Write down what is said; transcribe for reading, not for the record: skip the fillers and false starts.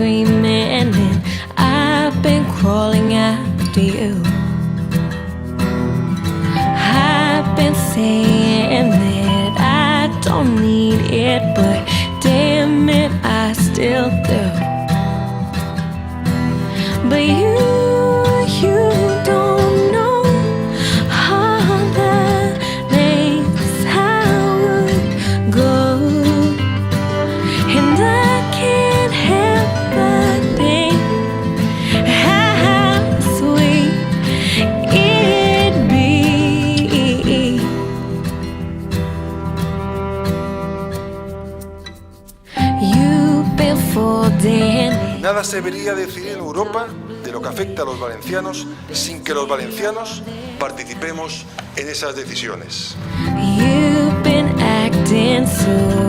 screaming and I've been crawling after you. I've been saying that I don't need it, but damn it, I still do. But you don't know all the lengths I would go, and I can't help but think how sweet it'd be. You've been folding. Nada se debería decir en Europa de lo que afecta a los valencianos sin que los valencianos participemos en esas decisiones. You've been acting so